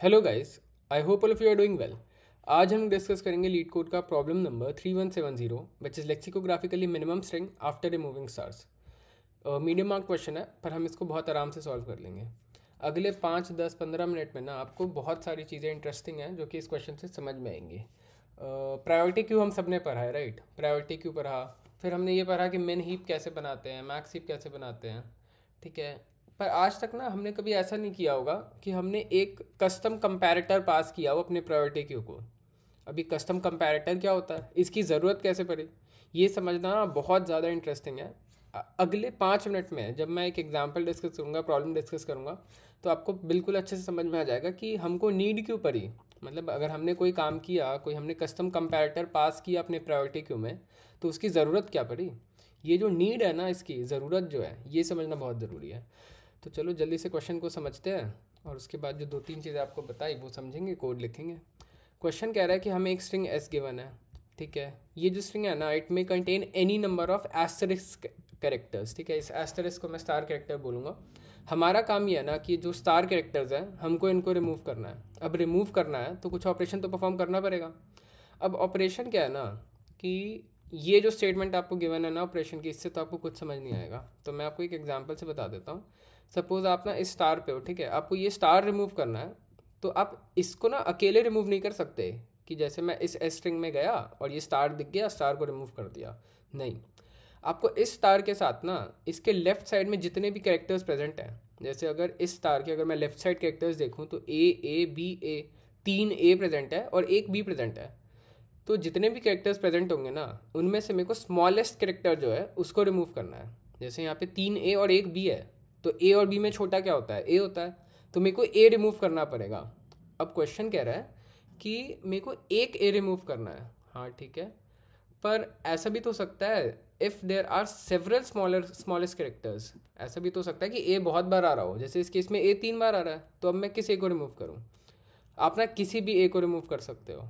Hello guys, I hope all of you are doing well. आज हम discuss करेंगे LeetCode का problem number 3170 which is lexicographically minimum string after removing stars. Medium mark question है पर हम इसको बहुत आराम से सॉल्व कर लेंगे। अगले 5, 10, 15 मिनट में ना आपको बहुत सारी चीज़ें इंटरेस्टिंग हैं जो कि इस क्वेश्चन से समझ में आएंगी। प्रायोरिटी क्यू हम सब ने पढ़ा है, राइट? प्रायोरिटी क्यू पढ़ा, फिर हमने ये पढ़ा कि मिन हीप कैसे बनाते हैं, मैक्स हीप कैसे बनाते हैं, ठीक है। पर आज तक ना हमने कभी ऐसा नहीं किया होगा कि हमने एक कस्टम कंपैरेटर पास किया हो अपने प्रायोरिटी क्यू को। अभी कस्टम कंपैरेटर क्या होता है, इसकी ज़रूरत कैसे पड़ी, ये समझना बहुत ज़्यादा इंटरेस्टिंग है। अगले 5 मिनट में जब मैं एक एग्जांपल डिस्कस करूँगा, प्रॉब्लम डिस्कस करूँगा, तो आपको बिल्कुल अच्छे से समझ में आ जाएगा कि हमको नीड क्यों पड़ी। मतलब अगर हमने कोई काम किया, कोई हमने कस्टम कंपैरेटर पास किया अपने प्रायोरिटी क्यू में, तो उसकी ज़रूरत क्या पड़ी। ये जो नीड है ना, इसकी ज़रूरत जो है, ये समझना बहुत ज़रूरी है। तो चलो जल्दी से क्वेश्चन को समझते हैं और उसके बाद जो 2-3 चीज़ें आपको बताई वो समझेंगे, कोड लिखेंगे। क्वेश्चन कह रहा है कि हमें एक स्ट्रिंग एस गिवन है, ठीक है। ये जो स्ट्रिंग है ना, इट में contain any number of asterisk characters, ठीक है। इस एस्टरिस्क को मैं स्टार कैरेक्टर बोलूँगा। हमारा काम ये है ना कि जो स्टार कैरेक्टर्स हैं हमको इनको रिमूव करना है। अब रिमूव करना है तो कुछ ऑपरेशन तो परफॉर्म करना पड़ेगा। अब ऑपरेशन क्या है ना कि ये जो स्टेटमेंट आपको गिवन है ना ऑपरेशन की, इससे तो आपको कुछ समझ नहीं आएगा। तो मैं आपको एक एग्जांपल से बता देता हूँ। सपोज़ आप ना इस स्टार पे हो, ठीक है, आपको ये स्टार रिमूव करना है। तो आप इसको ना अकेले रिमूव नहीं कर सकते कि जैसे मैं इस एस स्ट्रिंग में गया और ये स्टार दिख गया, स्टार को रिमूव कर दिया। नहीं, आपको इस स्टार के साथ ना इसके लेफ्ट साइड में जितने भी कैरेक्टर्स प्रेजेंट हैं, जैसे अगर इस स्टार के अगर मैं लेफ्ट साइड कैरेक्टर्स देखूँ तो ए 3 ए प्रेजेंट है और एक बी प्रेजेंट है। तो जितने भी कैरेक्टर्स प्रेजेंट होंगे ना, उनमें से मेरे को स्मॉलेस्ट कैरेक्टर जो है उसको रिमूव करना है। जैसे यहाँ पे 3 ए और एक बी है, तो ए और बी में छोटा क्या होता है, ए होता है। तो मेरे को ए रिमूव करना पड़ेगा। अब क्वेश्चन कह रहा है कि मेरे को एक ए रिमूव करना है, हाँ ठीक है। पर ऐसा भी तो सकता है, if there are several smallest characters, ऐसा भी तो सकता है कि ए बहुत बार आ रहा हो। जैसे इस केस में ए 3 बार आ रहा है, तो अब मैं किस ए को रिमूव करूँ। आप ना किसी भी ए को रिमूव कर सकते हो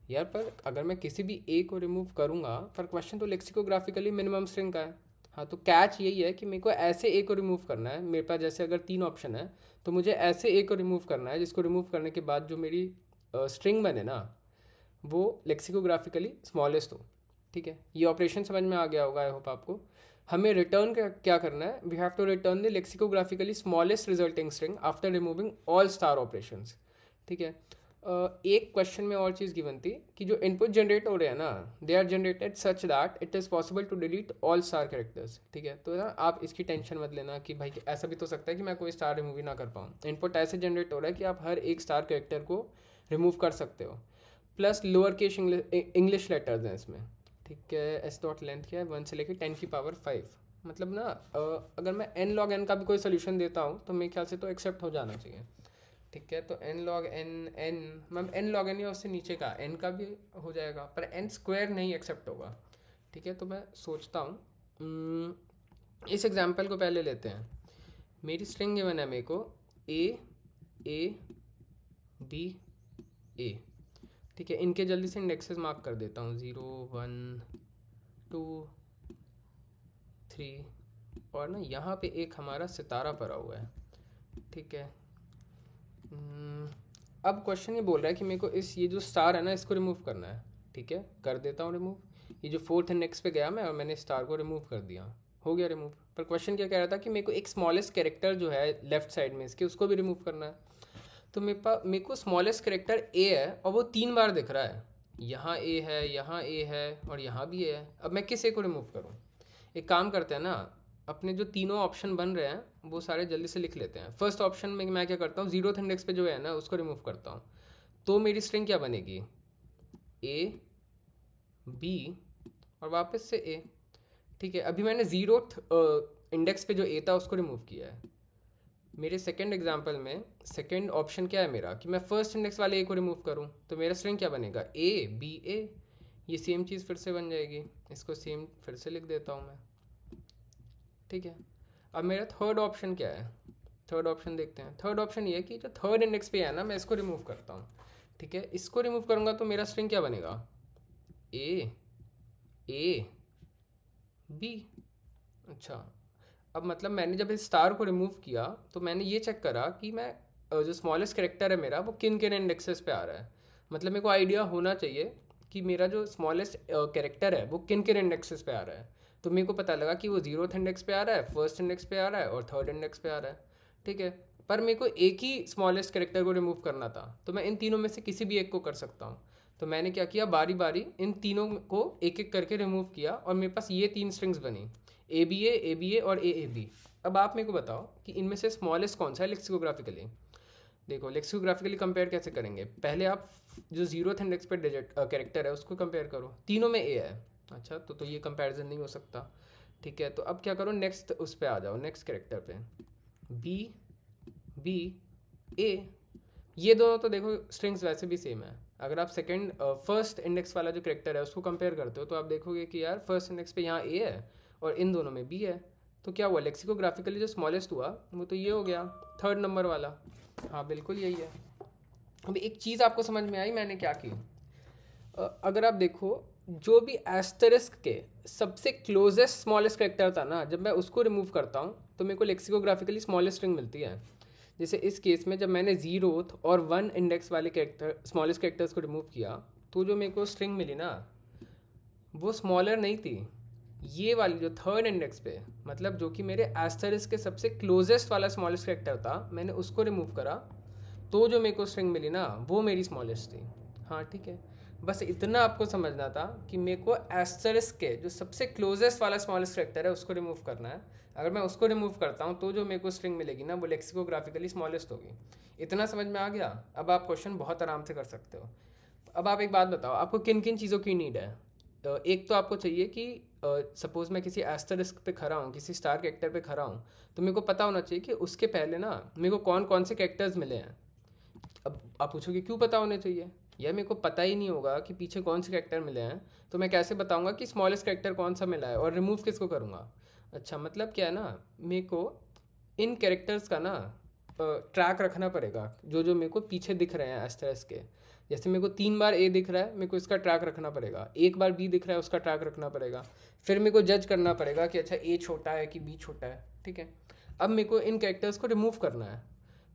यार, पर अगर मैं किसी भी ए को रिमूव करूँगा, पर क्वेश्चन तो लेक्सिकोग्राफिकली मिनिमम स्ट्रिंग का है। हाँ, तो कैच यही है कि मेरे को ऐसे ए को रिमूव करना है। मेरे पास जैसे अगर 3 ऑप्शन है, तो मुझे ऐसे ए को रिमूव करना है जिसको रिमूव करने के बाद जो मेरी स्ट्रिंग बने ना, वो लेक्सिकोग्राफिकली स्मॉलेस्ट हो, ठीक है। ये ऑपरेशन समझ में आ गया होगा, आई होप आपको। हमें रिटर्न क्या करना है, we have to return the lexicographically smallest resulting string after removing all star operations, ठीक है। एक क्वेश्चन में और चीज़ गिवन थी कि जो इनपुट जनरेट हो रहे हैं ना, they are generated such that it is possible to delete all star characters, ठीक है। तो ना आप इसकी टेंशन मत लेना कि भाई ऐसा भी तो सकता है कि मैं कोई स्टार रिमूव ही ना कर पाऊँ। इनपुट ऐसे जनरेट हो रहा है कि आप हर एक स्टार कैरेक्टर को रिमूव कर सकते हो। Plus lower case English letters हैं इसमें, ठीक है। एस डॉट लेंथ क्या है, 1 से लेकर 10 की पावर 5। मतलब ना अगर मैं एन लॉग एन का भी कोई सोल्यूशन देता हूँ तो मेरे ख्याल से तो एक्सेप्ट हो जाना चाहिए, ठीक है। तो N log N ma'am N log N या उससे नीचे का एन का भी हो जाएगा, पर एन स्क्वायर नहीं एक्सेप्ट होगा, ठीक है। तो मैं सोचता हूँ इस एग्जांपल को पहले लेते हैं। मेरी स्ट्रिंग गिवन है मेरे को ए बी ए, ठीक है। इनके जल्दी से इंडेक्सेस मार्क कर देता हूँ, 0 1 2 3, और ना यहाँ पे एक हमारा सितारा पड़ा हुआ है, ठीक है। अब क्वेश्चन ये बोल रहा है कि मेरे को ये जो स्टार है ना, इसको रिमूव करना है, ठीक है। कर देता हूँ रिमूव। ये जो फोर्थ इंडेक्स पे गया मैं और मैंने स्टार को रिमूव कर दिया, हो गया रिमूव। पर क्वेश्चन क्या कह रहा था कि मेरे को एक स्मॉलेस्ट कैरेक्टर जो है लेफ्ट साइड में इसके, उसको भी रिमूव करना है। तो मेरे को स्मॉलेस्ट कैरेक्टर ए है और वो 3 बार दिख रहा है। यहाँ ए है, यहाँ ए है और यहाँ भी ए है। अब मैं किस ए को रिमूव करूँ। एक काम करते हैं ना, अपने जो तीनों ऑप्शन बन रहे हैं वो सारे जल्दी से लिख लेते हैं। फर्स्ट ऑप्शन में मैं क्या करता हूँ, 0th इंडेक्स पे जो है ना उसको रिमूव करता हूँ। तो मेरी स्ट्रिंग क्या बनेगी, ए बी और वापस से ए, ठीक है। अभी मैंने 0th इंडेक्स पे जो ए था उसको रिमूव किया है। मेरे सेकंड एग्जांपल में सेकंड ऑप्शन क्या है मेरा, कि मैं फर्स्ट इंडेक्स वाले ए को रिमूव करूं। तो मेरा स्ट्रिंग क्या बनेगा, ए बी ए। ये सेम चीज़ फिर से बन जाएगी, इसको सेम फिर से लिख देता हूँ मैं, ठीक है। अब मेरा थर्ड ऑप्शन क्या है, थर्ड ऑप्शन देखते हैं। थर्ड ऑप्शन ये है कि जो थर्ड इंडेक्स पे है ना, मैं इसको रिमूव करता हूँ, ठीक है। इसको रिमूव करूँगा तो मेरा स्ट्रिंग क्या बनेगा, ए बी। अच्छा, अब मतलब मैंने जब इस स्टार को रिमूव किया तो मैंने ये चेक करा कि मैं जो स्मॉलेस्ट कैरेक्टर है मेरा वो किन किन इंडेक्सेस पे आ रहा है। मतलब मेरे को आइडिया होना चाहिए कि मेरा जो स्मॉलेस्ट कैरेक्टर है वो किन किन इंडेक्सेस पे आ रहा है। तो मेरे को पता लगा कि वो 0th इंडेक्स पे आ रहा है, फर्स्ट इंडेक्स पे आ रहा है और थर्ड इंडेक्स पे आ रहा है। ठीक है, पर मेरे को एक ही स्मॉलेस्ट कैरेक्टर को रिमूव करना था, तो मैं इन तीनों में से किसी भी एक को कर सकता हूँ। तो मैंने क्या किया, बारी बारी इन तीनों को एक एक करके रिमूव किया और मेरे पास ये 3 स्ट्रिंग्स बनी, ABA और AAB। अब आप मेरे को बताओ कि इनमें से स्मॉलेस्ट कौन सा है लेक्सिकोग्राफिकली। देखो लेक्सिकोग्राफिकली कंपेयर कैसे करेंगे, पहले आप जो 0th इंडेक्स पे डिजिट कैरेक्टर है उसको कंपेयर करो, तीनों में A है। अच्छा, तो ये कंपैरिजन नहीं हो सकता। ठीक है, तो अब क्या करो, नेक्स्ट उस पे आ जाओ, नेक्स्ट कैरेक्टर पे, B A। ये दोनों तो देखो स्ट्रिंग्स वैसे भी सेम है। अगर आप फर्स्ट इंडेक्स वाला जो कैरेक्टर है उसको कंपेयर करते हो तो आप देखोगे कि यार फर्स्ट इंडेक्स पे यहाँ A है और इन दोनों में B है। तो क्या हुआ, लेक्सिकोग्राफिकली जो स्मॉलेस्ट हुआ वो तो ये हो गया, थर्ड नंबर वाला। हाँ बिल्कुल यही है। अब एक चीज़ आपको समझ में आई मैंने क्या की। अगर आप देखो जो भी एस्टरिस्क के सबसे क्लोजेस्ट स्मॉलेस्ट कैरेक्टर था ना, जब मैं उसको रिमूव करता हूँ तो मेरे को लेक्सिकोग्राफिकली स्मॉलेस्ट स्ट्रिंग मिलती है। जैसे इस केस में जब मैंने 0th और 1 इंडेक्स वाले कैरेक्टर स्मॉलेस्ट कैरेक्टर्स को रिमूव किया तो जो मेरे को स्ट्रिंग मिली ना वो स्मॉलर नहीं थी, ये वाली जो थर्ड इंडेक्स पे, मतलब जो कि मेरे एस्टरिस्क के सबसे क्लोजेस्ट वाला स्मॉलेस्ट कैरेक्टर था, मैंने उसको रिमूव करा तो जो मेरे को स्ट्रिंग मिली ना वो मेरी स्मॉलेस्ट थी। हाँ ठीक है, बस इतना आपको समझना था कि मेरे को एस्टरिस्क के जो सबसे क्लोजेस्ट वाला स्मॉलेस्ट कैरेक्टर है उसको रिमूव करना है। अगर मैं उसको रिमूव करता हूँ तो जो मेरे को स्ट्रिंग मिलेगी ना वो लेक्सिकोग्राफिकली स्मॉलेस्ट होगी। इतना समझ में आ गया, अब आप क्वेश्चन बहुत आराम से कर सकते हो। अब आप एक बात बताओ, आपको किन किन चीज़ों की नीड है। एक तो आपको चाहिए कि सपोज़ मैं किसी एस्टरिस्क पे खड़ा हूँ, किसी स्टार कैरेक्टर पे खड़ा हूँ, तो मेरे को पता होना चाहिए कि उसके पहले ना मेरे को कौन कौन से कैरेक्टर्स मिले हैं। अब आप पूछोगे क्यों पता होने चाहिए, यह मेरे को पता ही नहीं होगा कि पीछे कौन से कैरेक्टर मिले हैं तो मैं कैसे बताऊंगा कि स्मॉलेस्ट कैरेक्टर कौन सा मिला है और रिमूव किसको करूँगा। अच्छा, मतलब क्या है ना, मेरे को इन कैरेक्टर्स का ना ट्रैक रखना पड़ेगा, जो जो मेरे को पीछे दिख रहे हैं एस्टरिस्क के। जैसे मेरे को 3 बार A दिख रहा है, मेरे को इसका ट्रैक रखना पड़ेगा, एक बार B दिख रहा है उसका ट्रैक रखना पड़ेगा, फिर मेरे को जज करना पड़ेगा कि अच्छा A छोटा है कि B छोटा है। ठीक है, अब मेरे को इन कैरेक्टर्स को रिमूव करना है,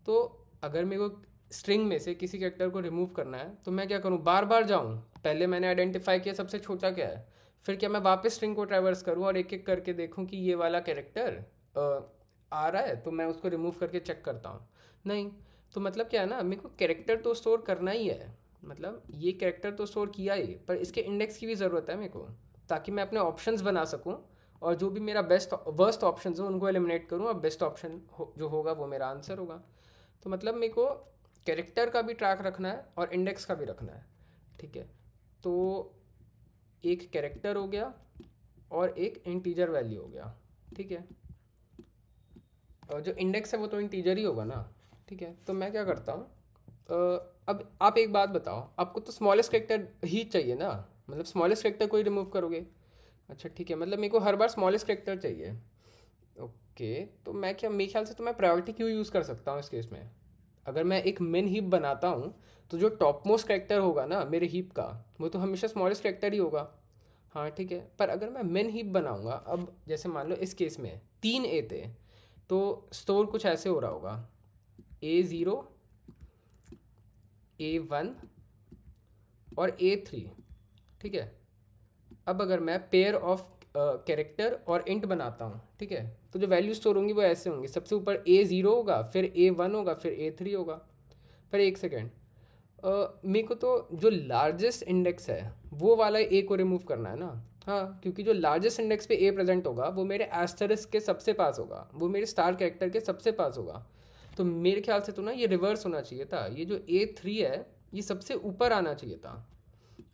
तो अगर मेरे को स्ट्रिंग में से किसी कैरेक्टर को रिमूव करना है तो मैं क्या करूँ, बार बार जाऊँ, पहले मैंने आइडेंटिफाई किया सबसे छोटा क्या है, फिर क्या मैं वापस स्ट्रिंग को ट्रैवर्स करूँ और एक एक करके देखूँ कि ये वाला कैरेक्टर आ रहा है तो मैं उसको रिमूव करके चेक करता हूँ। नहीं, तो मतलब क्या है ना, मेरे को कैरेक्टर तो स्टोर करना ही है, मतलब ये कैरेक्टर तो स्टोर किया ही, पर इसके इंडेक्स की भी ज़रूरत है मेरे को, ताकि मैं अपने ऑप्शंस बना सकूँ और जो भी मेरा वर्स्ट ऑप्शन हो उनको एलिमिनेट करूँ और बेस्ट ऑप्शन जो होगा वो मेरा आंसर होगा। तो मतलब मेरे को कैरेक्टर का भी ट्रैक रखना है और इंडेक्स का भी रखना है। ठीक है, तो एक कैरेक्टर हो गया और एक इंटीजर वैल्यू हो गया। ठीक है, और जो इंडेक्स है वो तो इंटीजर ही होगा ना। ठीक है, तो मैं क्या करता हूँ, अब आप एक बात बताओ, आपको तो स्मॉलेस्ट कैरेक्टर ही चाहिए ना, मतलब स्मॉलेस्ट कैरेक्टर को ही रिमूव करोगे। अच्छा ठीक है, मतलब मेरे को हर बार स्मॉलेस्ट कैरेक्टर चाहिए। ओके, तो मैं क्या, मेरे ख्याल से तो मैं प्रायोरिटी क्यों यूज़ कर सकता हूँ इस केस में। अगर मैं एक मिन हीप बनाता हूँ तो जो टॉप मोस्ट कैरेक्टर होगा ना मेरे हीप का वो तो हमेशा स्मॉलेस्ट कैरेक्टर ही होगा। हाँ ठीक है, पर अगर मैं मिन हीप बनाऊँगा, अब जैसे मान लो इस केस में 3 A थे तो स्टोर कुछ ऐसे हो रहा होगा, A0 A1 और A3। ठीक है, अब अगर मैं पेयर ऑफ कैरेक्टर और इंट बनाता हूँ, ठीक है, तो जो वैल्यू स्टोर होंगी वो ऐसे होंगी, सबसे ऊपर A0 होगा, फिर A1 होगा, फिर A3 होगा। पर एक सेकेंड, मेरे को तो जो लार्जेस्ट इंडेक्स है वो वाला A को रिमूव करना है ना। हाँ, क्योंकि जो लार्जेस्ट इंडेक्स पे A प्रेजेंट होगा वो मेरे एस्टरिस्क के सबसे पास होगा, वो मेरे स्टार कैरेक्टर के सबसे पास होगा। तो मेरे ख्याल से तो ना ये रिवर्स होना चाहिए था, ये जो A3 है ये सबसे ऊपर आना चाहिए था।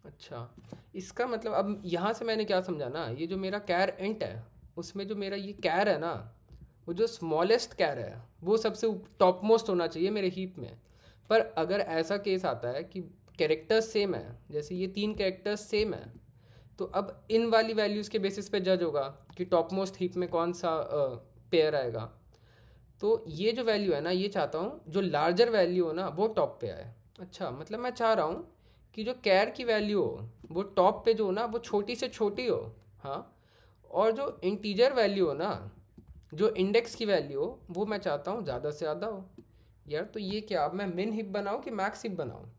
अच्छा, इसका मतलब अब यहाँ से मैंने क्या समझा ना, ये जो मेरा कैर इंट है उसमें जो मेरा ये कैर है ना, वो जो स्मॉलेस्ट कैर है वो सबसे टॉप मोस्ट होना चाहिए मेरे हीप में। पर अगर ऐसा केस आता है कि कैरेक्टर्स सेम है, जैसे ये 3 कैरेक्टर्स सेम है, तो अब इन वाली वैल्यूज़ के बेसिस पे जज होगा कि टॉप मोस्ट हीप में कौन सा पेयर आएगा। तो ये जो वैल्यू है ना, ये चाहता हूँ जो लार्जर वैल्यू हो ना वो टॉप पे आए। अच्छा, मतलब मैं चाह रहा हूँ कि जो कैर की वैल्यू हो वो टॉप पे जो हो ना वो छोटी से छोटी हो। हाँ, और जो इंटीजर वैल्यू हो ना, जो इंडेक्स की वैल्यू हो वो मैं चाहता हूँ ज़्यादा से ज़्यादा हो। यार तो ये क्या, अब मैं मिन हिप बनाऊँ कि मैक्स हिप बनाऊँ?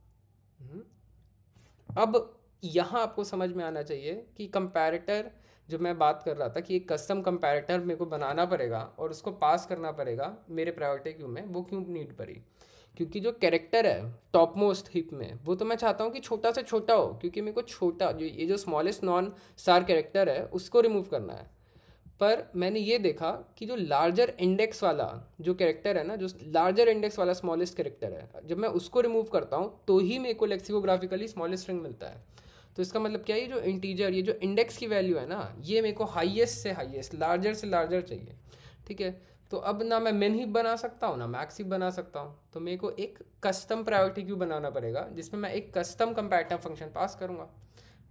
अब यहाँ आपको समझ में आना चाहिए कि कंपैरेटर जो मैं बात कर रहा था कि एक कस्टम कंपैरेटर मेरे को बनाना पड़ेगा और उसको पास करना पड़ेगा मेरे प्रायोरिटी क्यू में, वो क्यों नीड पड़ी? क्योंकि जो कैरेक्टर है टॉप मोस्ट हिप में, वो तो मैं चाहता हूँ कि छोटा से छोटा हो, क्योंकि मेरे को छोटा जो ये जो स्मॉलेस्ट नॉन स्टार कैरेक्टर है उसको रिमूव करना है। पर मैंने ये देखा कि जो लार्जर इंडेक्स वाला जो कैरेक्टर है ना, जो लार्जर इंडेक्स वाला स्मॉलेस्ट कैरेक्टर है, जब मैं उसको रिमूव करता हूँ तो ही मेरे को लेक्सिकोग्राफिकली स्मॉलेस्ट स्ट्रिंग मिलता है। तो इसका मतलब क्या है, ये जो इंटीजर, ये जो इंडेक्स की वैल्यू है ना, ये मेरे को हाईएस्ट से हाईएस्ट, लार्जर से लार्जर चाहिए। ठीक है, तो अब ना मैं मिन हीप बना सकता हूँ ना मैक्स हीप बना सकता हूँ, तो मेरे को एक कस्टम प्रायोरिटी क्यू बनाना पड़ेगा जिसमें मैं एक कस्टम कंपैरेटिव फंक्शन पास करूँगा।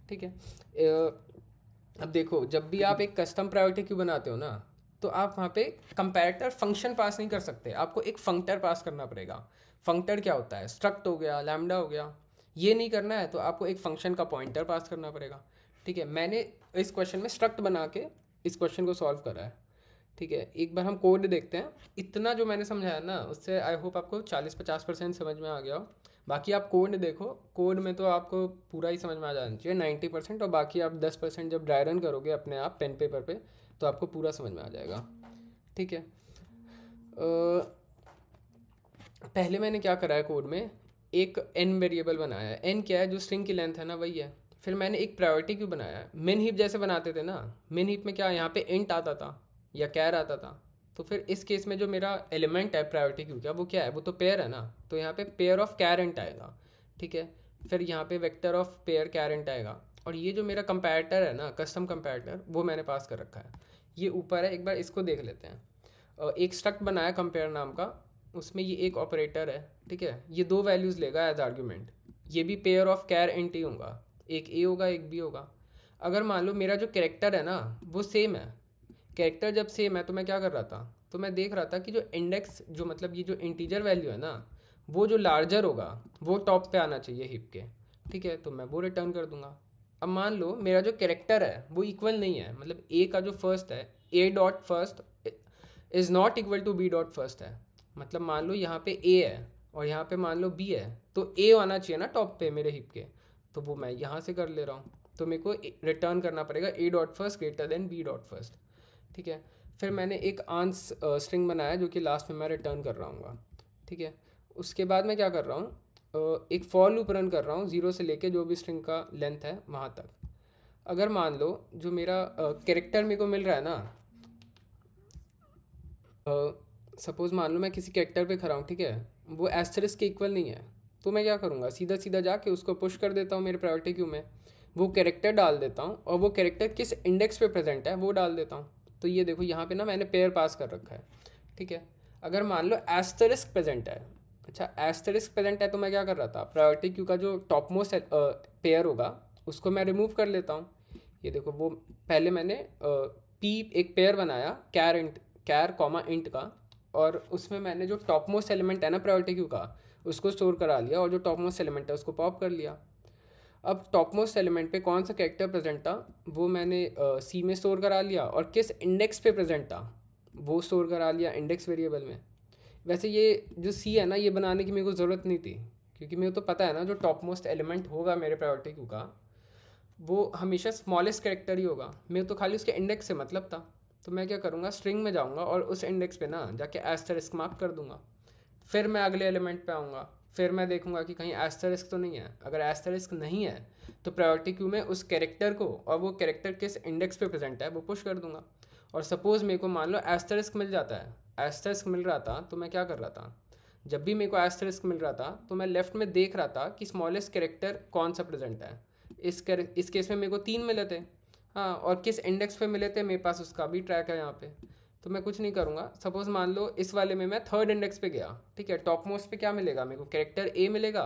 ठीक है, अब देखो, जब भी आप एक कस्टम प्रायोरिटी क्यू बनाते हो ना, तो आप वहाँ पे कंपैरेटर फंक्शन पास नहीं कर सकते, आपको एक फंक्टर पास करना पड़ेगा। फंक्टर क्या होता है? स्ट्रक्ट हो गया, लैम्डा हो गया। ये नहीं करना है तो आपको एक फंक्शन का पॉइंटर पास करना पड़ेगा। ठीक है, मैंने इस क्वेश्चन में स्ट्रक्ट बना के इस क्वेश्चन को सॉल्व करा है। ठीक है, एक बार हम कोड देखते हैं। इतना जो मैंने समझाया ना, उससे आई होप आपको 40-50% समझ में आ गया हो। बाकी आप कोड देखो, कोड में तो आपको पूरा ही समझ में आ जाना चाहिए 90%, और बाकी आप 10% जब ड्राई रन करोगे अपने आप पेन पेपर पे तो आपको पूरा समझ में आ जाएगा। ठीक है, पहले मैंने क्या करा है कोड में, एक n वेरिएबल बनाया है। n क्या है? जो स्ट्रिंग की लेंथ है ना, वही है। फिर मैंने एक प्रायोरिटी क्यों बनाया है, मिन हीप जैसे बनाते थे ना। मिन हीप में क्या, यहाँ पे इंट आता था या कैर आता था। तो फिर इस केस में जो मेरा एलिमेंट है प्रायोरिटी क्यू का, वो क्या है? वो तो पेयर है ना, तो यहाँ पे पेयर ऑफ कैर इंट आएगा। ठीक है, फिर यहाँ पे vector of pair char int आएगा। और ये जो मेरा कंपैरेटर है ना, कस्टम कंपैरेटर, वो मैंने पास कर रखा है। ये ऊपर है, एक बार इसको देख लेते हैं। एक स्ट्रक्ट बनाया कंपेयर नाम का, उसमें ये एक ऑपरेटर है। ठीक है, ये दो वैल्यूज़ लेगा एज आर्ग्यूमेंट। ये भी pair of char and T होगा, एक ए होगा एक बी होगा। अगर मान लो मेरा जो कैरेक्टर है ना वो सेम है, कैरेक्टर जब सेम है तो मैं क्या कर रहा था, तो मैं देख रहा था कि जो इंडेक्स, जो मतलब ये जो इंटीजर वैल्यू है ना, वो जो लार्जर होगा वो टॉप पे आना चाहिए हिप के। ठीक है, तो मैं वो रिटर्न कर दूंगा। अब मान लो मेरा जो कैरेक्टर है वो इक्वल नहीं है, मतलब ए का जो फर्स्ट है, A dot first is not equal to B dot first है। मतलब मान लो यहाँ पे ए है और यहाँ पे मान लो बी है, तो ए आना चाहिए ना टॉप पे मेरे हिप के, तो वो मैं यहाँ से कर ले रहा हूँ। तो मेरे को रिटर्न करना पड़ेगा A dot first greater than B dot first. ठीक है, फिर मैंने एक आंस स्ट्रिंग बनाया जो कि लास्ट में मैं रिटर्न कर रहा हूँ। ठीक है, उसके बाद मैं क्या कर रहा हूँ, एक फॉर लूप रन कर रहा हूँ जीरो से लेके जो भी स्ट्रिंग का लेंथ है वहाँ तक। अगर मान लो जो मेरा कैरेक्टर मेरे को मिल रहा है ना, सपोज़ मान लो मैं किसी कैरेक्टर पे खड़ा हूँ, ठीक है, वो एस्टरिस्क के इक्वल नहीं है, तो मैं क्या करूँगा, सीधा सीधा जाके उसको पुश कर देता हूँ मेरे प्रायोरिटी क्यू में, वो कैरेक्टर डाल देता हूँ और वो कैरेक्टर किस इंडेक्स पे प्रेजेंट है वो डाल देता हूँ। तो ये देखो यहाँ पे ना मैंने पेयर पास कर रखा है। ठीक है, अगर मान लो एस्टरिस्क प्रेजेंट है, अच्छा एस्टरिस्क प्रेजेंट है, तो मैं क्या कर रहा था, प्रायोरिटी क्यू का जो टॉप मोस्ट पेयर होगा उसको मैं रिमूव कर लेता हूँ। ये देखो, वो पहले मैंने पी एक पेयर बनाया कैर कॉमा इंट का, और उसमें मैंने जो टॉप मोस्ट एलिमेंट है ना प्रायोरिटी क्यू का, उसको स्टोर करा लिया, और जो टॉप मोस्ट एलिमेंट है उसको पॉप कर लिया। अब टॉप मोस्ट एलिमेंट पे कौन सा कैरेक्टर प्रेजेंट था वो मैंने सी में स्टोर करा लिया, और किस इंडेक्स पे प्रेजेंट था वो स्टोर करा लिया इंडेक्स वेरिएबल में। वैसे ये जो सी है ना, ये बनाने की मेरे को ज़रूरत नहीं थी, क्योंकि मेरे को तो पता है ना जो टॉप मोस्ट एलिमेंट होगा मेरे प्रायोरिटी क्यू का वो हमेशा स्मॉलेस्ट कैरेक्टर ही होगा, मेरे तो खाली उसके इंडेक्स से मतलब था। तो मैं क्या करूँगा, स्ट्रिंग में जाऊँगा और उस इंडेक्स पे ना जाके एस्टरिस्क मार्क कर दूंगा। फिर मैं अगले एलिमेंट पे आऊँगा, फिर मैं देखूँगा कि कहीं एस्टरिस्क तो नहीं है। अगर एस्टरिस्क नहीं है तो प्रायोरिटी क्यू में उस कैरेक्टर को और वो कैरेक्टर किस इंडेक्स पे प्रेजेंट है वो पुश कर दूंगा। और सपोज़ मेरे को मान लो एस्टरिस्क मिल जाता है, एस्टरिस्क मिल रहा था, तो मैं क्या कर रहा था, जब भी मेरे को एस्टरिस्क मिल रहा था तो मैं लेफ्ट में देख रहा था कि स्मॉलेस्ट कैरेक्टर कौन सा प्रेजेंट है। इस केस में मेरे को 3 मिले थे, हाँ, और किस इंडेक्स पे मिले थे मेरे पास उसका भी ट्रैक है यहाँ पे। तो मैं कुछ नहीं करूँगा, सपोज़ मान लो इस वाले में मैं थर्ड इंडेक्स पे गया, ठीक है, टॉप मोस्ट पे क्या मिलेगा मेरे को, कैरेक्टर ए मिलेगा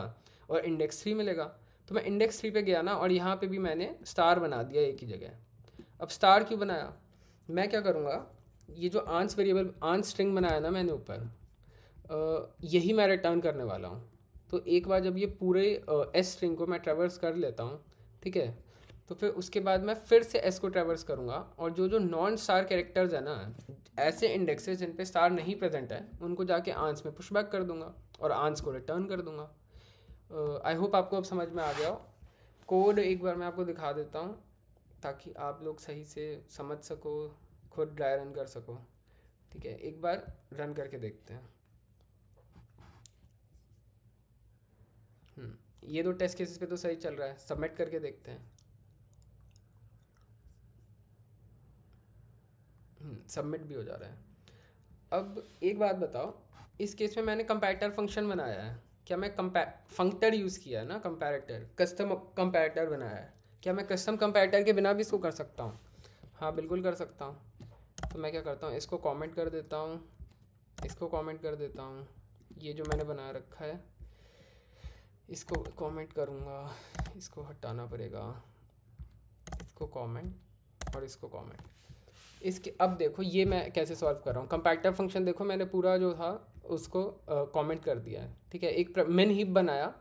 और इंडेक्स 3 मिलेगा। तो मैं इंडेक्स 3 पे गया ना, और यहाँ पे भी मैंने स्टार बना दिया एक ही जगह। अब स्टार क्यों बनाया, मैं क्या करूँगा, ये जो आंस वेरिएबल आंस स्ट्रिंग बनाया ना मैंने ऊपर, यही मैं रिटर्न करने वाला हूँ। तो एक बार जब ये पूरे एस स्ट्रिंग को मैं ट्रेवर्स कर लेता हूँ, ठीक है, तो फिर उसके बाद मैं फिर से एस को ट्रैवर्स करूँगा और जो जो नॉन स्टार कैरेक्टर्स है ना, ऐसे इंडेक्सेस जिन पे स्टार नहीं प्रेजेंट है, उनको जाके आंस में पुशबैक कर दूंगा और आंस को रिटर्न कर दूंगा। आई होप आपको अब समझ में आ गया हो। कोड एक बार मैं आपको दिखा देता हूँ ताकि आप लोग सही से समझ सको, खुद ड्राई रन कर सको। ठीक है, एक बार रन करके देखते हैं। ये दो टेस्ट केसेस पे तो सही चल रहा है, सबमिट करके देखते हैं। सबमिट भी हो जा रहा है। अब एक बात बताओ, इस केस में मैंने कंपैरेटर फंक्शन बनाया है, क्या मैं फंक्टर यूज़ किया है ना, कंपैरेटर, कस्टम कंपैरेटर बनाया है, क्या मैं कस्टम कंपैरेटर के बिना भी इसको कर सकता हूँ? हाँ बिल्कुल कर सकता हूँ। तो मैं क्या करता हूँ, इसको कमेंट कर देता हूँ, इसको कमेंट कर देता हूँ, ये जो मैंने बना रखा है इसको कमेंट करूँगा, इसको हटाना पड़ेगा, इसको कमेंट और इसको कमेंट। इसके अब देखो ये मैं कैसे सॉल्व कर रहा हूँ। कंपैरेटर फंक्शन देखो मैंने पूरा जो था उसको कमेंट कर दिया है। ठीक है, एक मिन हीप बनाया,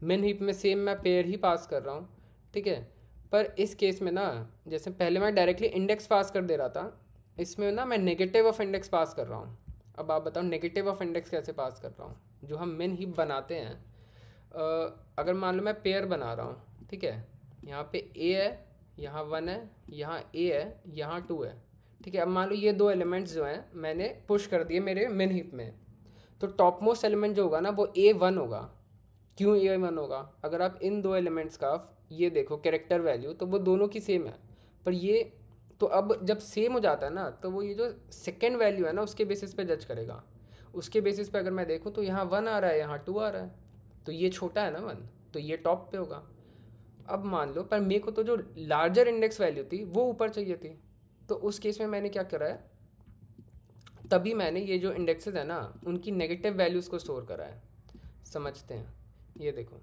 मिन हीप में सेम मैं पेयर ही पास कर रहा हूँ। ठीक है, पर इस केस में ना, जैसे पहले मैं डायरेक्टली इंडेक्स पास कर दे रहा था, इसमें ना मैं नेगेटिव ऑफ इंडेक्स पास कर रहा हूँ। अब आप बताओ नेगेटिव ऑफ इंडेक्स कैसे पास कर रहा हूँ? जो हम मिन हीप बनाते हैं, अगर मान लो मैं पेयर बना रहा हूँ, ठीक है, यहाँ पे ए है, यहाँ 1 है, यहाँ ए है, यहाँ 2 है। ठीक है, अब मान लो ये दो एलिमेंट्स जो हैं मैंने पुश कर दिए मेरे मिन हीप में, तो टॉप मोस्ट एलिमेंट जो होगा ना वो A1 होगा। क्यों A1 होगा? अगर आप इन दो एलिमेंट्स का ये देखो कैरेक्टर वैल्यू, तो वो दोनों की सेम है, पर ये तो अब जब सेम हो जाता है ना, तो वो ये जो सेकेंड वैल्यू है ना उसके बेसिस पे जज करेगा। उसके बेसिस पे अगर मैं देखूँ तो यहाँ 1 आ रहा है, यहाँ 2 आ रहा है, तो ये छोटा है ना 1, तो ये टॉप पे होगा। अब मान लो पर मेरे को तो जो लार्जर इंडेक्स वैल्यू थी वो ऊपर चाहिए थी, तो उस केस में मैंने क्या करा है, तभी मैंने ये जो इंडेक्सेस है ना उनकी नेगेटिव वैल्यूज़ को स्टोर करा है। समझते हैं, ये देखो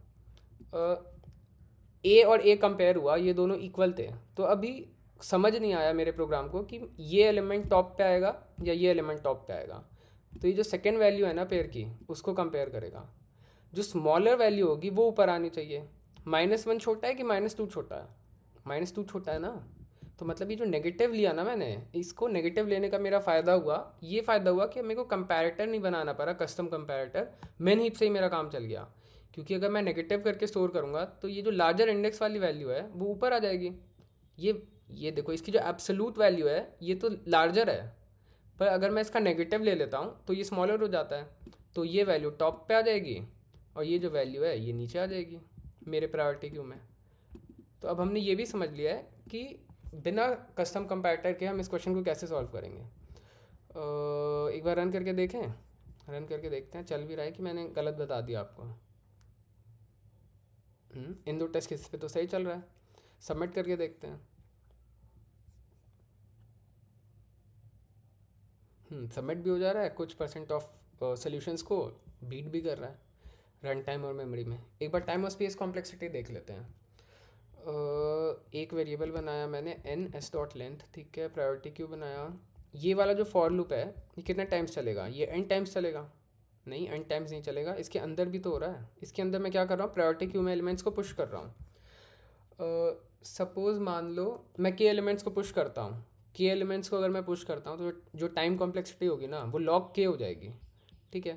ए और ए कंपेयर हुआ, ये दोनों इक्वल थे, तो अभी समझ नहीं आया मेरे प्रोग्राम को कि ये एलिमेंट टॉप पे आएगा या ये एलिमेंट टॉप पे आएगा। तो ये जो सेकेंड वैल्यू है ना पेयर की, उसको कंपेयर करेगा, जो स्मॉलर वैल्यू होगी वो ऊपर आनी चाहिए। -1 छोटा है कि -2 छोटा है? -2 छोटा है ना, तो मतलब ये जो नेगेटिव लिया ना मैंने, इसको नेगेटिव लेने का मेरा फ़ायदा हुआ, ये फ़ायदा हुआ कि मेरे को कंपैरेटर नहीं बनाना पड़ा, कस्टम कंपैरेटर, मेन हीप से ही मेरा काम चल गया। क्योंकि अगर मैं नेगेटिव करके स्टोर करूँगा तो ये जो लार्जर इंडेक्स वाली वैल्यू है वो ऊपर आ जाएगी। ये देखो इसकी जो एब्सोल्यूट वैल्यू है ये तो लार्जर है, पर अगर मैं इसका नेगेटिव ले लेता हूँ तो ये स्मॉलर हो जाता है, तो ये वैल्यू टॉप पे आ जाएगी और ये जो वैल्यू है ये नीचे आ जाएगी मेरे प्रायोरिटी क्यू में। तो अब हमने ये भी समझ लिया है कि बिना कस्टम कंपैरेटर के हम इस क्वेश्चन को कैसे सॉल्व करेंगे। एक बार रन करके देखें, रन करके देखते हैं चल भी रहा है कि मैंने गलत बता दिया आपको। इन दो टेस्ट केसेस पे तो सही चल रहा है, सबमिट करके देखते हैं। सबमिट भी हो जा रहा है, कुछ % ऑफ सॉल्यूशंस को बीट भी कर रहा है रन टाइम और मेमोरी में। एक बार टाइम और स्पेस कॉम्प्लेक्सिटी देख लेते हैं। एक वेरिएबल बनाया मैंने n s डॉट लेंथ, ठीक है, प्रायोरिटी क्यू बनाया। ये वाला जो फॉर लूप है ये कितने टाइम्स चलेगा? ये n टाइम्स चलेगा? नहीं, n टाइम्स नहीं चलेगा, इसके अंदर भी तो हो रहा है। इसके अंदर मैं क्या कर रहा हूँ, प्रायोरिटी क्यू में एलिमेंट्स को पुश कर रहा हूँ। सपोज़ मान लो मैं k एलिमेंट्स को पुश करता हूँ, k एलिमेंट्स को अगर मैं पुश करता हूँ तो जो टाइम कॉम्प्लेक्सिटी होगी ना वो log k हो जाएगी। ठीक है,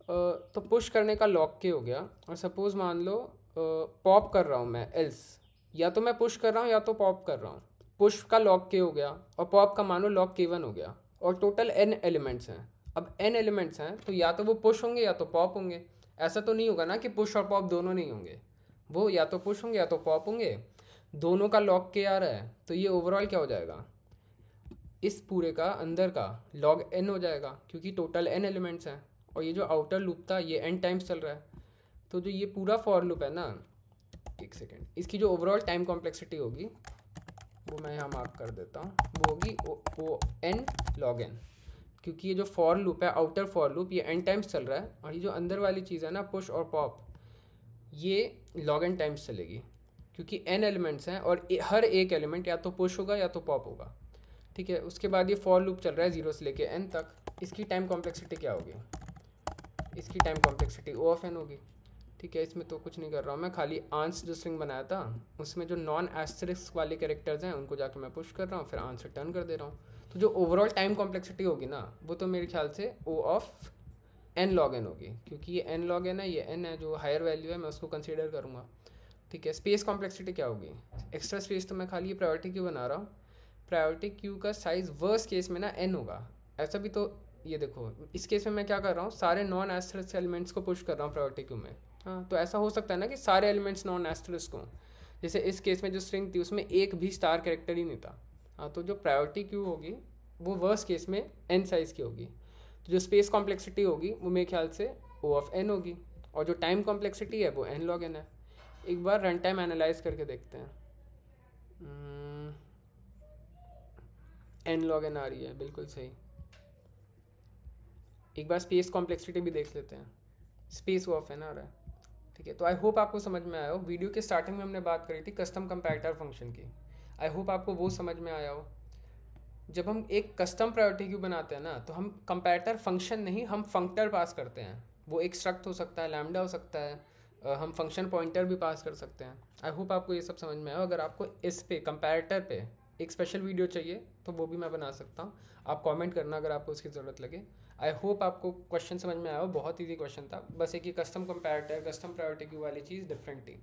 तो पुश करने का log k हो गया। और सपोज़ मान लो पॉप कर रहा हूँ मैं, एल्स, या तो मैं पुश कर रहा हूँ या तो पॉप कर रहा हूँ, पुश का log k हो गया और पॉप का मानो log k1 हो गया, और टोटल n एलिमेंट्स हैं। अब n एलिमेंट्स हैं तो या तो वो पुश होंगे या तो पॉप होंगे। ऐसा तो नहीं होगा ना कि पुश और पॉप दोनों नहीं होंगे, वो या तो पुश होंगे या तो पॉप होंगे। दोनों का log k आ रहा है, तो ये ओवरऑल क्या हो जाएगा, इस पूरे का अंदर का log n हो जाएगा, क्योंकि टोटल n एलिमेंट्स हैं। और ये जो आउटर लूप था ये n टाइम्स चल रहा है, तो जो ये पूरा फॉर लूप है ना, एक सेकेंड, इसकी जो ओवरऑल टाइम कॉम्प्लेक्सिटी होगी वो मैं यहाँ मार्क कर देता हूँ, वो होगी ओ n log n, क्योंकि ये जो फॉर लूप है, आउटर फॉर लूप, ये n टाइम्स चल रहा है, और ये जो अंदर वाली चीज़ है ना, पुश और पॉप, ये log n टाइम्स चलेगी, क्योंकि n एलिमेंट्स हैं और हर एक एलिमेंट या तो पुश होगा या तो पॉप होगा। ठीक है, उसके बाद ये फॉर लूप चल रहा है 0 से लेके n तक। इसकी टाइम कॉम्प्लेक्सिटी क्या होगी, इसकी time complexity O of n होगी। ठीक है, इसमें तो कुछ नहीं कर रहा हूँ मैं, खाली आंस जो स्ट्रिंग बनाया था उसमें जो नॉन एस्टरिस्क वाले कैरेक्टर्स हैं उनको जाके मैं पुश कर रहा हूँ, फिर आंस रिटर्न कर दे रहा हूँ। तो जो ओवरऑल टाइम कॉम्प्लेक्सिटी होगी ना वो तो मेरे ख्याल से ओ ऑफ एन लॉग एन होगी, क्योंकि ये एन लॉग एन है, ये एन है जो हायर वैल्यू है मैं उसको कंसीडर करूँगा। ठीक है, स्पेस कॉम्प्लेक्सिटी क्या होगी, एक्स्ट्रा स्पेस तो मैं खाली ये प्रायोरिटी क्यू बना रहा हूँ, प्रायोरिटी क्यू का साइज़ वर्स्ट केस में ना एन होगा। ऐसा भी तो ये देखो, इस केस में मैं क्या कर रहा हूँ, सारे नॉन एस्टरिस्क एलिमेंट्स को पुश कर रहा हूँ प्रायोरिटी क्यू में। हाँ, तो ऐसा हो सकता है ना कि सारे एलिमेंट्स नॉन एस्टरिस्क हों, जैसे इस केस में जो स्ट्रिंग थी उसमें एक भी स्टार कैरेक्टर ही नहीं था। हाँ, तो जो प्रायोरिटी क्यू होगी वो वर्स्ट केस में एन साइज़ की होगी। तो जो स्पेस कॉम्प्लेक्सिटी होगी वो मेरे ख्याल से ओ ऑफ एन होगी, और जो टाइम कॉम्प्लेक्सिटी है वो एन लॉग एन है। एक बार रन टाइम एनालाइज करके देखते हैं। एन लॉग एन आ रही है, बिल्कुल सही। एक बार स्पेस कॉम्प्लेक्सिटी भी देख लेते हैं, स्पेस ओ ऑफ एन आ रहा है। ठीक है, तो आई होप आपको समझ में आया हो। वीडियो के स्टार्टिंग में हमने बात करी थी कस्टम कंपैरेटर फंक्शन की, आई होप आपको वो समझ में आया हो। जब हम एक कस्टम प्रायोरिटी क्यू बनाते हैं ना तो हम कंपैरेटर फंक्शन नहीं, हम फंक्टर पास करते हैं। वो एक स्ट्रक्ट हो सकता है, लैम्डा हो सकता है, हम फंक्शन पॉइंटर भी पास कर सकते हैं। आई होप आपको ये सब समझ में आया। अगर आपको इस पे कंपैरेटर पे एक स्पेशल वीडियो चाहिए तो वो भी मैं बना सकता हूँ, आप कमेंट करना अगर आपको उसकी ज़रूरत लगे। आई होप आपको क्वेश्चन समझ में आया हो, बहुत ईजी क्वेश्चन था, बस एक ही custom comparator custom priority queue वाली चीज़ डिफरेंट थी।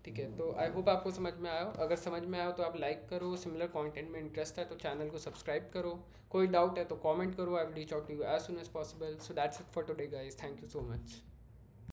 ठीक है, तो आई होप आपको समझ में आया हो। अगर समझ में आया हो तो आप लाइक करो, सिमिलर कंटेंट में इंटरेस्ट है तो चैनल को सब्सक्राइब करो, कोई डाउट है तो कमेंट करो, I will reach out to you as soon as possible. So that's it for today guys, thank you so much.